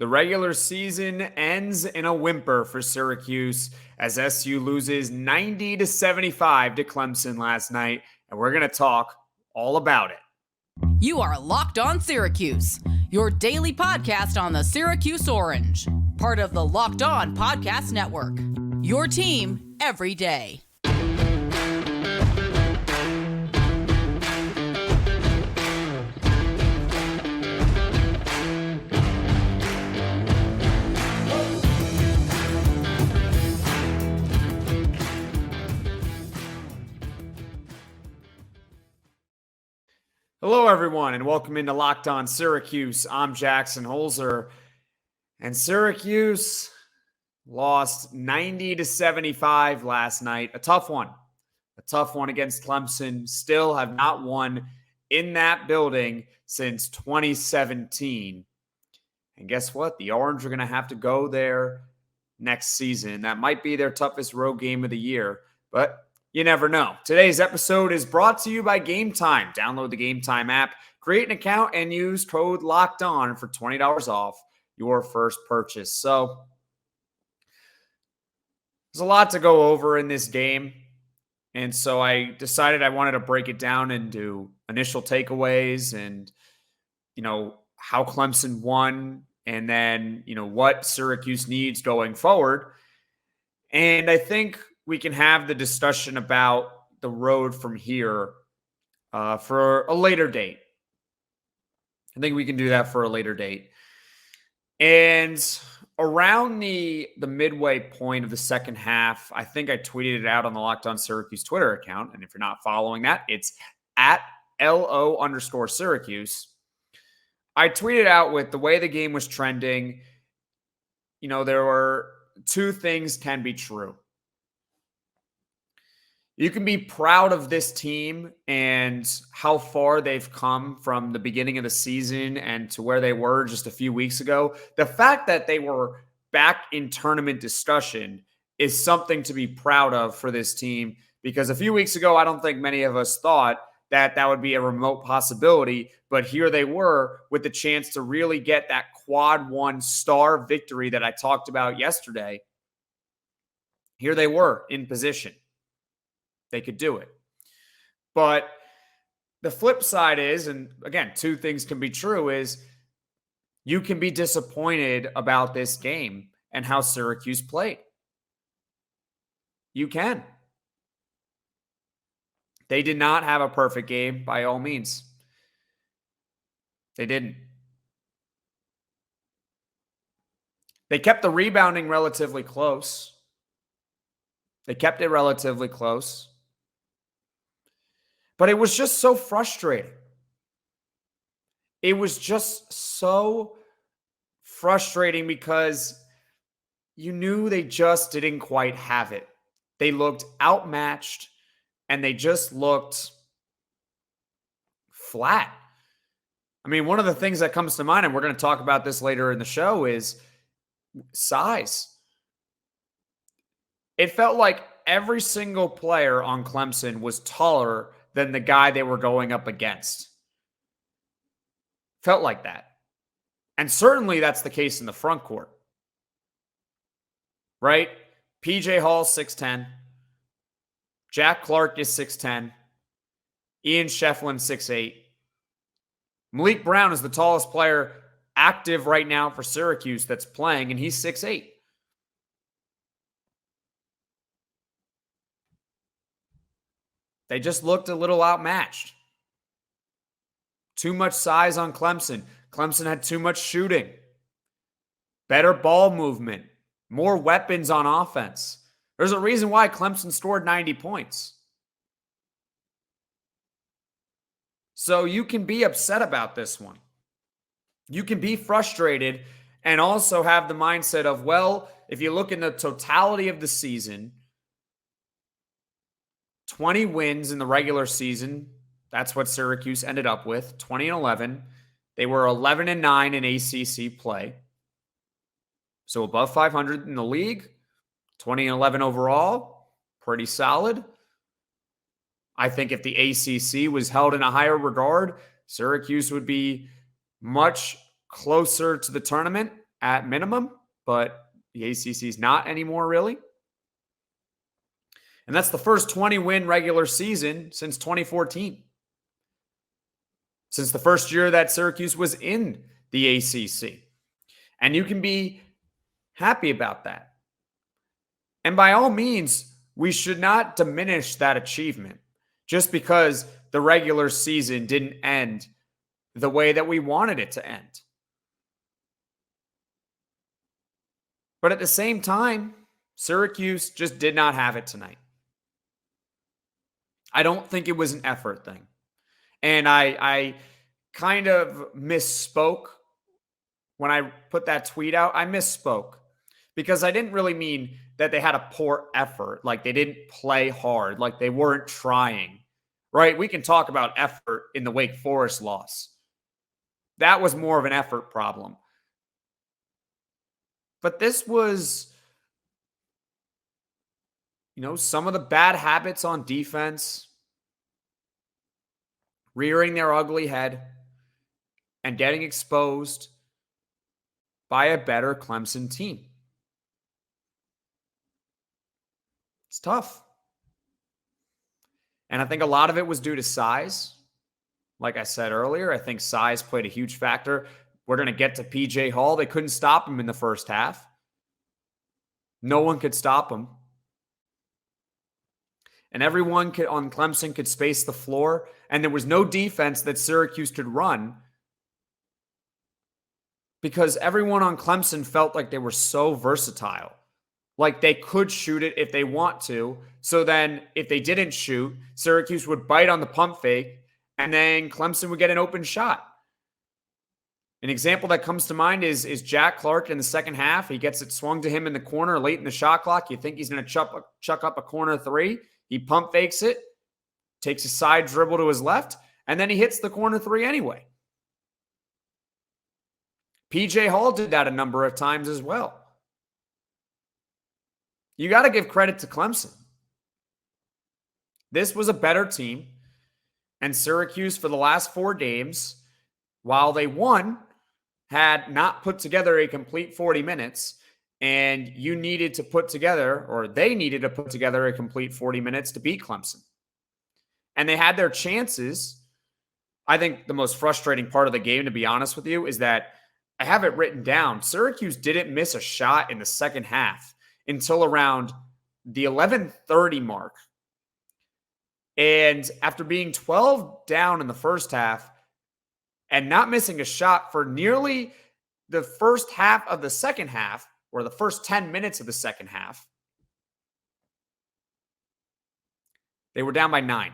The regular season ends in a whimper for Syracuse as SU loses 90-75 to Clemson last night, and we're going to talk all about it. You are Locked On Syracuse, your daily podcast on the Syracuse Orange, part of the Locked On Podcast Network. Your team every day. Hello, everyone, and welcome into Locked On Syracuse. I'm Jackson Holzer, and Syracuse lost 90-75 last night. A tough one against Clemson. Still have not won in that building since 2017. And guess what? The Orange are going to have to go there next season. That might be their toughest road game of the year, but you never know. Today's episode is brought to you by Gametime. Download the Gametime app, create an account, and use code LOCKEDON for $20 off your first purchase. So there's a lot to go over in this game. And so I decided I wanted to break it down into initial takeaways and, how Clemson won and then, what Syracuse needs going forward. And I think we can have the discussion about the road from here for a later date. I think we can do that for a later date. And around the midway point of the second half, I think I tweeted it out on the Locked On Syracuse Twitter account. And if you're not following that, it's at @LO_Syracuse. I tweeted out with the way the game was trending, there were two things can be true. You can be proud of this team and how far they've come from the beginning of the season and to where they were just a few weeks ago. The fact that they were back in tournament discussion is something to be proud of for this team, because a few weeks ago, I don't think many of us thought that that would be a remote possibility, but here they were with the chance to really get that quad one star victory that I talked about yesterday. Here they were in position. They could do it. But the flip side is, and again, two things can be true, is you can be disappointed about this game and how Syracuse played. You can. They did not have a perfect game by all means. They didn't. They kept the rebounding relatively close. They kept it relatively close. But it was just so frustrating. It was just so frustrating because you knew they just didn't quite have it. They looked outmatched and they just looked flat. I mean, one of the things that comes to mind, and we're going to talk about this later in the show, is size. It felt like every single player on Clemson was taller than the guy they were going up against. Felt like that. And certainly that's the case in the front court. Right? PJ Hall, 6'10". Jack Clark is 6'10". Ian Schieffelin, 6'8". Malik Brown is the tallest player active right now for Syracuse that's playing, and he's 6'8". They just looked a little outmatched. Too much size on Clemson. Clemson had too much shooting. Better ball movement. More weapons on offense. There's a reason why Clemson scored 90 points. So you can be upset about this one. You can be frustrated and also have the mindset of, well, if you look in the totality of the season, 20 wins in the regular season. That's what Syracuse ended up with, 20-11. They were 11-9 in ACC play. So above 500 in the league, 20-11 overall, pretty solid. I think if the ACC was held in a higher regard, Syracuse would be much closer to the tournament at minimum, but the ACC is not anymore, really. And that's the first 20-win regular season since 2014. Since the first year that Syracuse was in the ACC. And you can be happy about that. And by all means, we should not diminish that achievement just because the regular season didn't end the way that we wanted it to end. But at the same time, Syracuse just did not have it tonight. I don't think it was an effort thing. And I kind of misspoke when I put that tweet out. I misspoke because I didn't really mean that they had a poor effort, like they didn't play hard, like they weren't trying, right? We can talk about effort in the Wake Forest loss. That was more of an effort problem. But this was, some of the bad habits on defense, rearing their ugly head and getting exposed by a better Clemson team. It's tough. And I think a lot of it was due to size. Like I said earlier, I think size played a huge factor. We're going to get to PJ Hall. They couldn't stop him in the first half. No one could stop him. And everyone on Clemson could space the floor. And there was no defense that Syracuse could run because everyone on Clemson felt like they were so versatile. Like they could shoot it if they want to. So then if they didn't shoot, Syracuse would bite on the pump fake and then Clemson would get an open shot. An example that comes to mind is Jack Clark in the second half. He gets it swung to him in the corner late in the shot clock. You think he's going to chuck up a corner three. He pump fakes it, takes a side dribble to his left, and then he hits the corner three anyway. PJ Hall did that a number of times as well. You got to give credit to Clemson. This was a better team, and Syracuse for the last 4 games, while they won, had not put together a complete 40 minutes, and you needed to put together, or they needed to put together a complete 40 minutes to beat Clemson. And they had their chances. I think the most frustrating part of the game, to be honest with you, is that I have it written down. Syracuse didn't miss a shot in the second half until around the 11:30 mark. And after being 12 down in the first half and not missing a shot for nearly the first half of the second half, or the first 10 minutes of the second half, they were down by 9.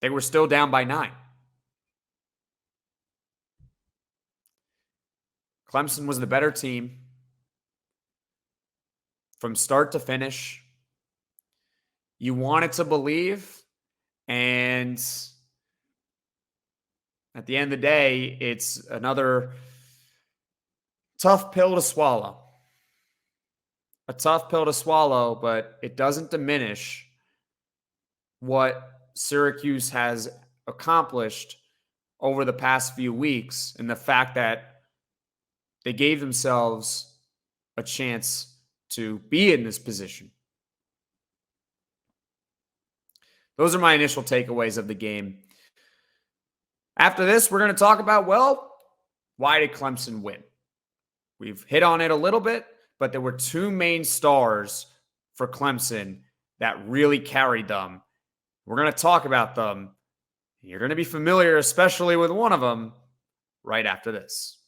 They were still down by 9. Clemson was the better team from start to finish. You wanted to believe, and at the end of the day, it's another tough pill to swallow. A tough pill to swallow, but it doesn't diminish what Syracuse has accomplished over the past few weeks and the fact that they gave themselves a chance to be in this position. Those are my initial takeaways of the game. After this, we're going to talk about, why did Clemson win? We've hit on it a little bit, but there were 2 main stars for Clemson that really carried them. We're going to talk about them. You're going to be familiar, especially with one of them, right after this.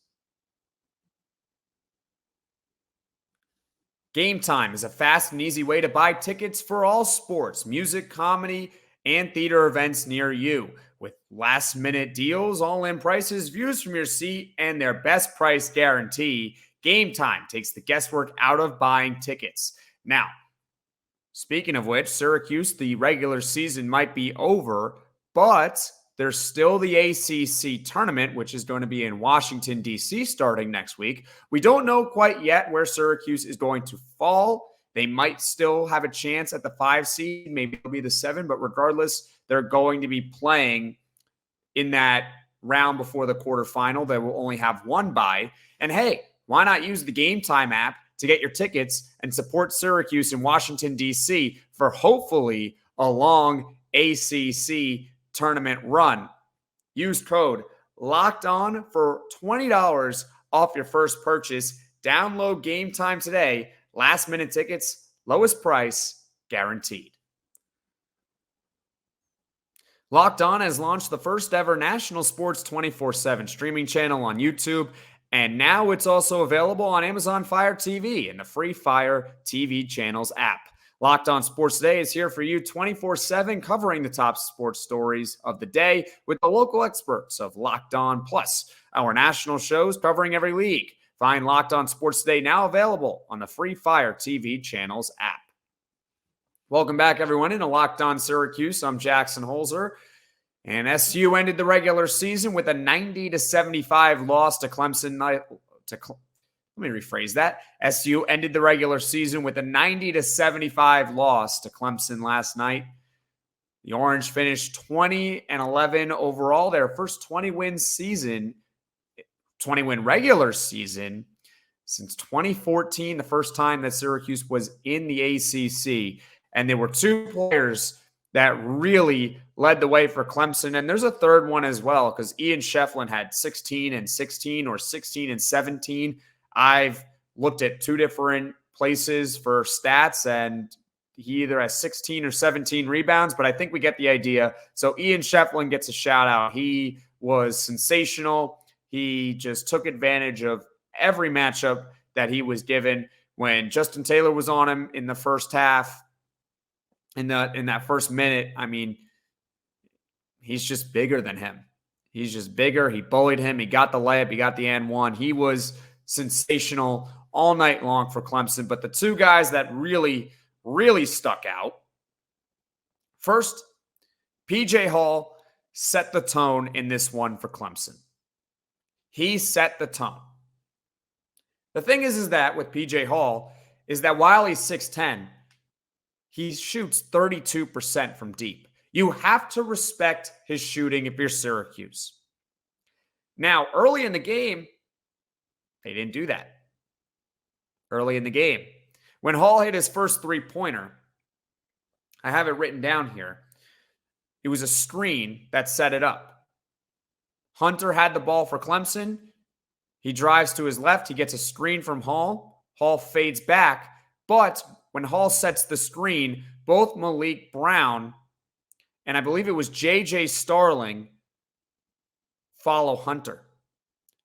Gametime is a fast and easy way to buy tickets for all sports, music, comedy, and theater events near you. With last-minute deals, all-in prices, views from your seat, and their best price guarantee, Gametime takes the guesswork out of buying tickets. Now, speaking of which, Syracuse, the regular season might be over, but there's still the ACC tournament, which is going to be in Washington, D.C. starting next week. We don't know quite yet where Syracuse is going to fall. They might still have a chance at the 5 seed. Maybe it'll be the 7, but regardless, they're going to be playing in that round before the quarterfinal. They will only have 1 bye. And hey, why not use the Gametime app to get your tickets and support Syracuse in Washington, D.C. for hopefully a long ACC tournament run. Use code LOCKEDON for $20 off your first purchase. Download Gametime today. Last minute tickets, lowest price, guaranteed. Locked On has launched the first ever national sports 24/7 streaming channel on YouTube, and now it's also available on Amazon Fire TV and the free Fire TV channels app. Locked On Sports Today is here for you 24/7, covering the top sports stories of the day with the local experts of Locked On, plus our national shows covering every league. Find Locked On Sports Today now available on the free Fire TV channels app. Welcome back, everyone, into Locked On Syracuse. I'm Jackson Holzer. And SU ended the regular season with a 90-75 loss to Clemson. Let me rephrase that. SU ended the regular season with a 90-75 loss to Clemson last night. The Orange finished 20-11 overall, their first 20-win regular season since 2014, the first time that Syracuse was in the ACC. And there were two players that really led the way for Clemson. And there's a third one as well, because Ian Schieffelin had 16-16 or 16-17. I've looked at two different places for stats, and he either has 16 or 17 rebounds, but I think we get the idea. So Ian Schieffelin gets a shout out. He was sensational. He just took advantage of every matchup that he was given. When Justin Taylor was on him in the first half, in that first minute, I mean, he's just bigger than him. He's just bigger. He bullied him. He got the layup. He got the and one. He was sensational all night long for Clemson. But the two guys that really, really stuck out, first, PJ Hall set the tone in this one for Clemson. He set the tone. The thing is that with PJ Hall is that while he's 6'10", he shoots 32% from deep. You have to respect his shooting if you're Syracuse. Now, early in the game, they didn't do that. Early in the game, when Hall hit his first three-pointer, I have it written down here. It was a screen that set it up. Hunter had the ball for Clemson. He drives to his left. He gets a screen from Hall. Hall fades back, but when Hall sets the screen, both Malik Brown and I believe it was J.J. Starling follow Hunter,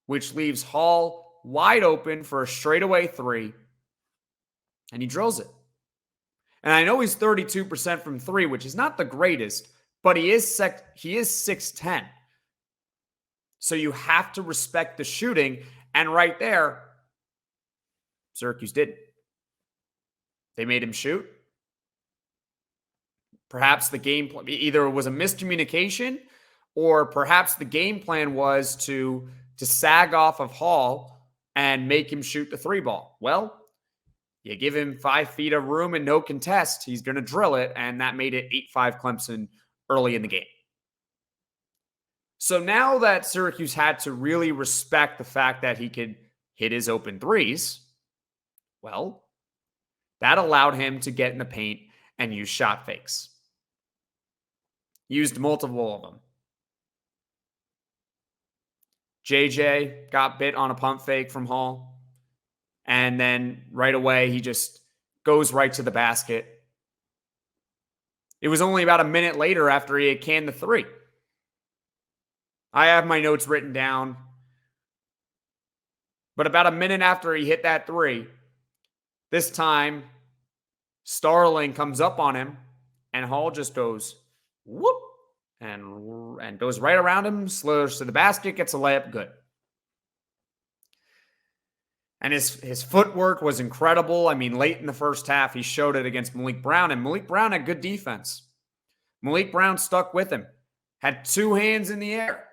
which leaves Hall wide open for a straightaway three, and he drills it. And I know he's 32% from three, which is not the greatest, but he is 6'10". So you have to respect the shooting, and right there, Syracuse didn't. They made him shoot. Perhaps the game plan, either it was a miscommunication, or perhaps the game plan was to sag off of Hall and make him shoot the three ball. Well, you give him 5 feet of room and no contest, he's going to drill it, and that made it 8-5 Clemson early in the game. So now that Syracuse had to really respect the fact that he could hit his open threes, well, that allowed him to get in the paint and use shot fakes. Used multiple of them. JJ got bit on a pump fake from Hall. And then right away, he just goes right to the basket. It was only about a minute later after he had canned the three. I have my notes written down. But about a minute after he hit that three, this time, Starling comes up on him, and Hall just goes, whoop, and goes right around him, slurs to the basket, gets a layup, good. And his footwork was incredible. I mean, late in the first half, he showed it against Malik Brown, and Malik Brown had good defense. Malik Brown stuck with him, had two hands in the air.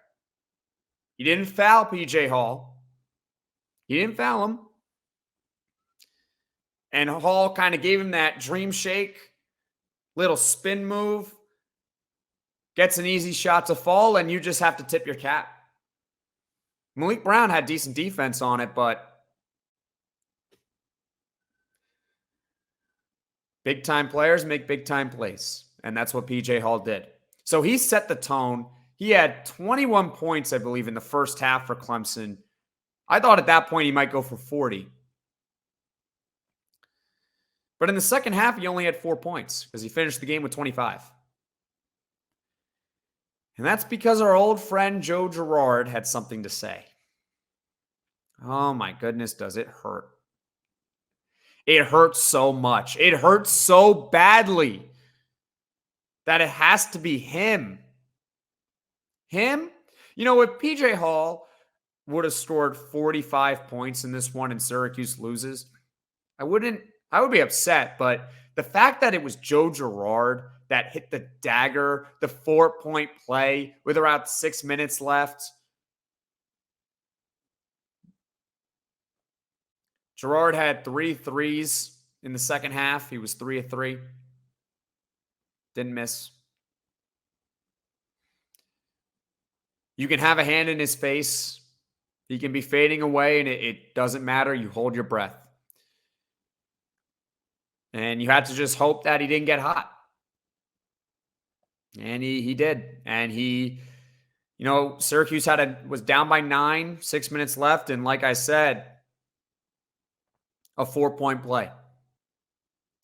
He didn't foul PJ Hall. He didn't foul him. And Hall kind of gave him that dream shake, little spin move, gets an easy shot to fall, and you just have to tip your cap. Malik Brown had decent defense on it, but Big-time players make big-time plays, and that's what PJ Hall did. So he set the tone. He had 21 points, I believe, in the first half for Clemson. I thought at that point he might go for 40. But in the second half, he only had 4 points because he finished the game with 25. And that's because our old friend Joe Girard had something to say. Oh my goodness, does it hurt? It hurts so much. It hurts so badly that it has to be him. Him? You know, if PJ Hall would have scored 45 points in this one and Syracuse loses, I would be upset. But the fact that it was Joe Girard that hit the dagger, the 4-point play with around 6 minutes left. Girard had 3 threes in the second half. He was 3 of 3. Didn't miss. You can have a hand in his face. He can be fading away, and it doesn't matter. You hold your breath. And you had to just hope that he didn't get hot. And he did. And Syracuse was down by 9, 6 minutes left. And like I said, a 4-point play.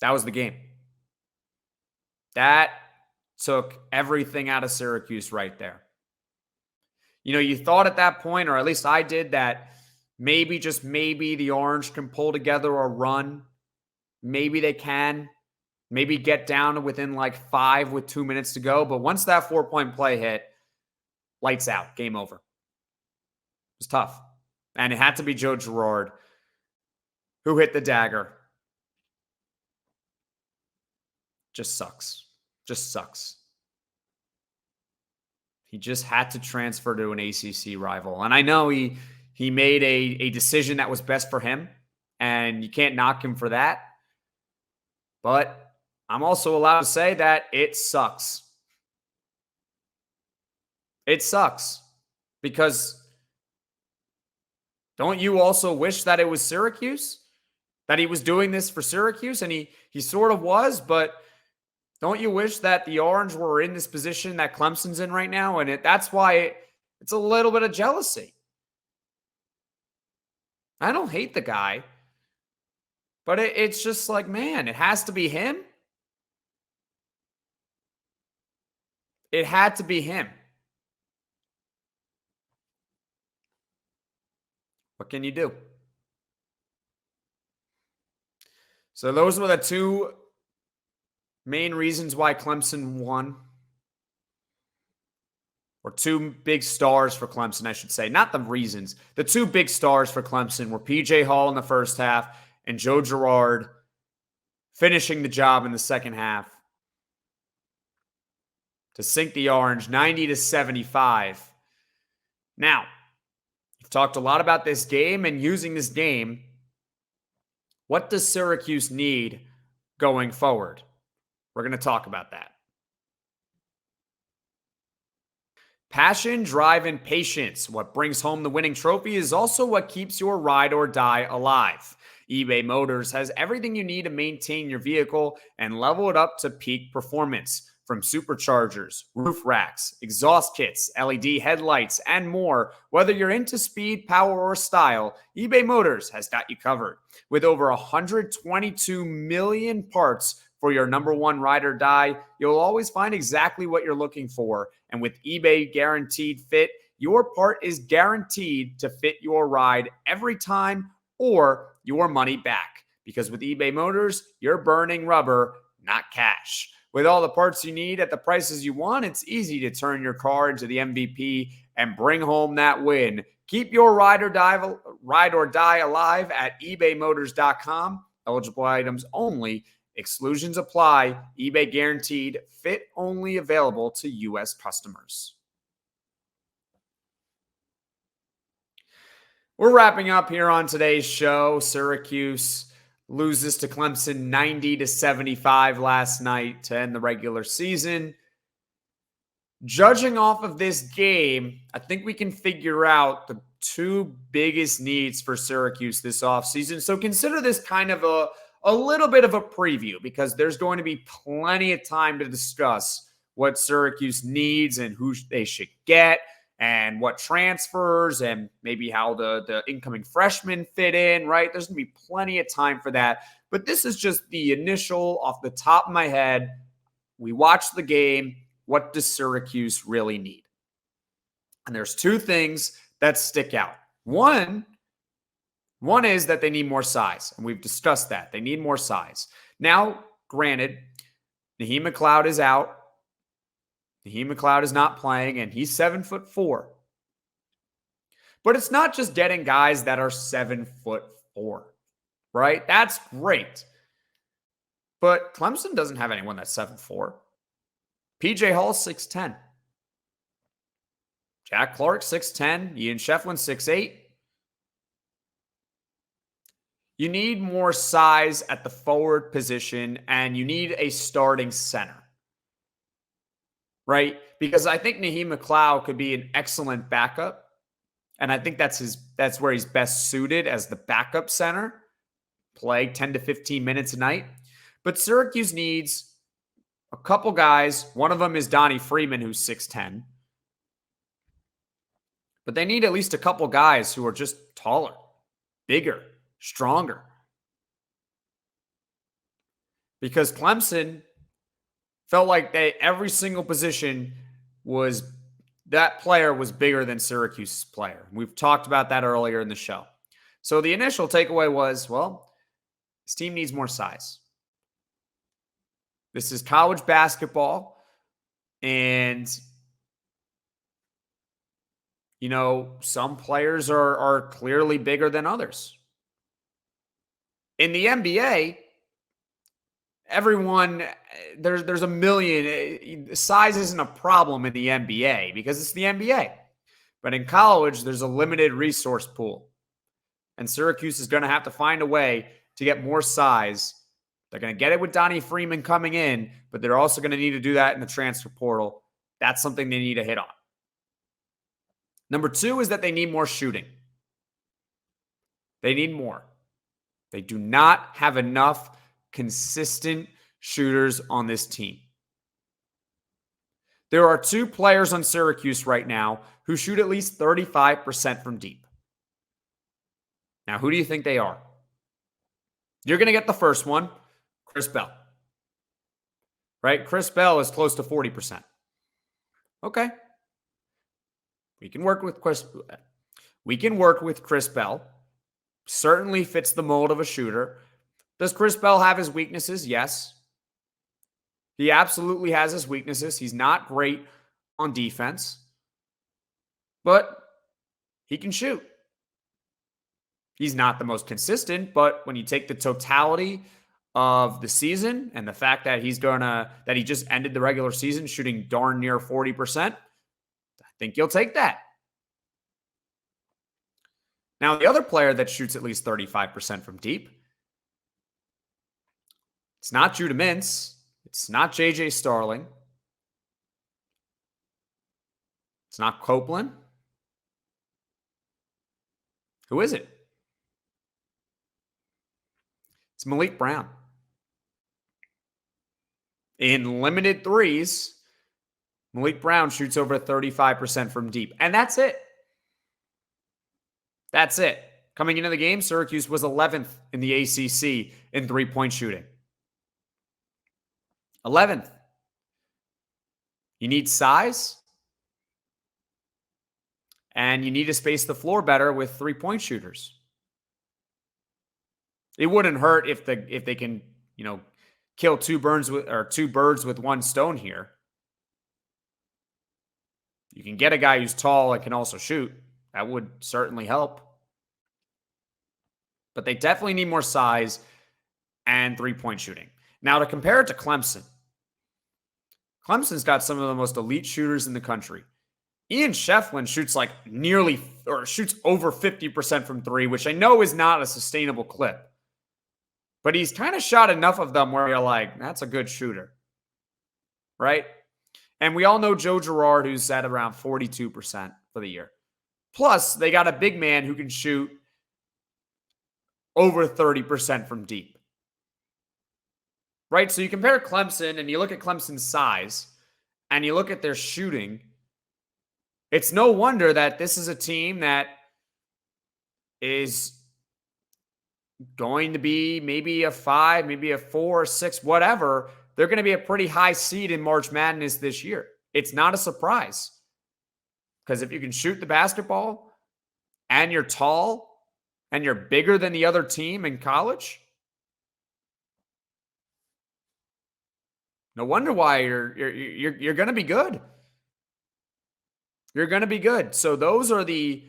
That was the game. That took everything out of Syracuse right there. You thought at that point, or at least I did, that maybe, just maybe, the Orange can pull together a run. Maybe they can. Maybe get down to within like 5 with 2 minutes to go. But once that 4-point play hit, lights out, game over. It was tough. And it had to be Joe Girard who hit the dagger. Just sucks. Just sucks. He just had to transfer to an ACC rival. And I know he made a decision that was best for him, and you can't knock him for that. But I'm also allowed to say that it sucks. It sucks. Because don't you also wish that it was Syracuse? That he was doing this for Syracuse? And he sort of was, but don't you wish that the Orange were in this position that Clemson's in right now? And that's why it's a little bit of jealousy. I don't hate the guy, but it's just like, man, it has to be him. It had to be him. What can you do? So those were the two main reasons why Clemson won. Or two big stars for Clemson, I should say. Not the reasons. The two big stars for Clemson were PJ Hall in the first half and Joe Girard finishing the job in the second half to sink the Orange 90-75. Now, we've talked a lot about this game and using this game. What does Syracuse need going forward? We're going to talk about that. Passion, drive, and patience. What brings home the winning trophy is also what keeps your ride or die alive. eBay Motors has everything you need to maintain your vehicle and level it up to peak performance. From superchargers, roof racks, exhaust kits, LED headlights, and more, whether you're into speed, power, or style, eBay Motors has got you covered. With over 122 million parts for your number one ride or die, you'll always find exactly what you're looking for. And with eBay Guaranteed Fit, your part is guaranteed to fit your ride every time or your money back. Because with eBay Motors, you're burning rubber, not cash. With all the parts you need at the prices you want, it's easy to turn your car into the MVP and bring home that win. Keep your ride or die alive at ebaymotors.com. Eligible items only. Exclusions apply. eBay Guaranteed Fit only available to U.S. customers. We're wrapping up here on today's show. Syracuse loses to Clemson 90-75 last night to end the regular season. Judging off of this game, I think we can figure out the two biggest needs for Syracuse this offseason. So consider this kind of a a little bit of a preview because there's going to be plenty of time to discuss what Syracuse needs and who they should get and what transfers and maybe how the incoming freshmen fit in, right? There's going to be plenty of time for that. But this is just the initial, off the top of my head. We watched the game. What does Syracuse really need? And there's two things that stick out. One is that they need more size, and we've discussed that. They need more size. Now, granted, Naheem McLeod is out. Naheem McLeod is not playing, and he's 7'4". But it's not just getting guys that are 7'4", right? That's great. But Clemson doesn't have anyone that's 7'4". PJ Hall's 6'10". Jack Clark, 6'10". Ian Schieffelin, 6'8". You need more size at the forward position, and you need a starting center. Right? Because I think Naheem McLeod could be an excellent backup. And I think that's where he's best suited as the backup center. Play 10 to 15 minutes a night. But Syracuse needs a couple guys. One of them is Donnie Freeman, who's 6'10". But they need at least a couple guys who are just taller, bigger, stronger. Because Clemson felt like every single position that player was bigger than Syracuse's player. We've talked about that earlier in the show. So the initial takeaway was, well, this team needs more size. This is college basketball, and some players are clearly bigger than others. In the NBA, there's a million. Size isn't a problem in the NBA because it's the NBA. But in college, there's a limited resource pool. And Syracuse is going to have to find a way to get more size. They're going to get it with Donnie Freeman coming in, but they're also going to need to do that in the transfer portal. That's something they need to hit on. Number two is that they need more shooting. They need more. They do not have enough consistent shooters on this team. There are two players on Syracuse right now who shoot at least 35% from deep. Now, who do you think they are? You're going to get the first one, Chris Bell. Right? Chris Bell is close to 40%. Okay. We can work with Chris Bell. Certainly fits the mold of a shooter. Does Chris Bell have his weaknesses? Yes. He absolutely has his weaknesses. He's not great on defense, but he can shoot. He's not the most consistent, but when you take the totality of the season and the fact that he just ended the regular season shooting darn near 40%, I think you'll take that. Now, the other player that shoots at least 35% from deep, it's not Judah Mintz. It's not J.J. Starling. It's not Copeland. Who is it? It's Malik Brown. In limited threes, Malik Brown shoots over 35% from deep. And that's it. That's it. Coming into the game, Syracuse was 11th in the ACC in three-point shooting. 11th. You need size, and you need to space the floor better with three-point shooters. It wouldn't hurt if they can, kill two birds with one stone here. You can get a guy who's tall and can also shoot. That would certainly help. But they definitely need more size and three-point shooting. Now, to compare it to Clemson, Clemson's got some of the most elite shooters in the country. Ian Schieffelin shoots shoots over 50% from three, which I know is not a sustainable clip. But he's kind of shot enough of them where you're like, that's a good shooter. Right? And we all know Joe Girard, who's at around 42% for the year. Plus, they got a big man who can shoot over 30% from deep. right? So you compare Clemson and you look at Clemson's size and you look at their shooting. It's no wonder that this is a team that is going to be maybe a 5, maybe a 4, 6, whatever. They're going to be a pretty high seed in March Madness this year. It's not a surprise because if you can shoot the basketball and you're tall and you're bigger than the other team in college, no wonder why you're going to be good. You're going to be good. So those are the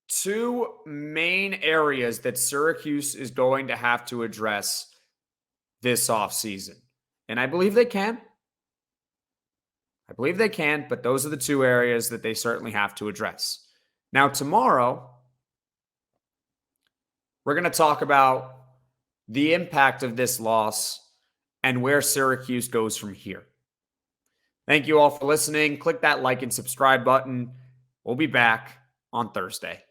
two main areas that Syracuse is going to have to address this offseason. And I believe they can. But those are the two areas that they certainly have to address. Now, tomorrow, we're going to talk about the impact of this loss and where Syracuse goes from here. Thank you all for listening. Click that like and subscribe button. We'll be back on Thursday.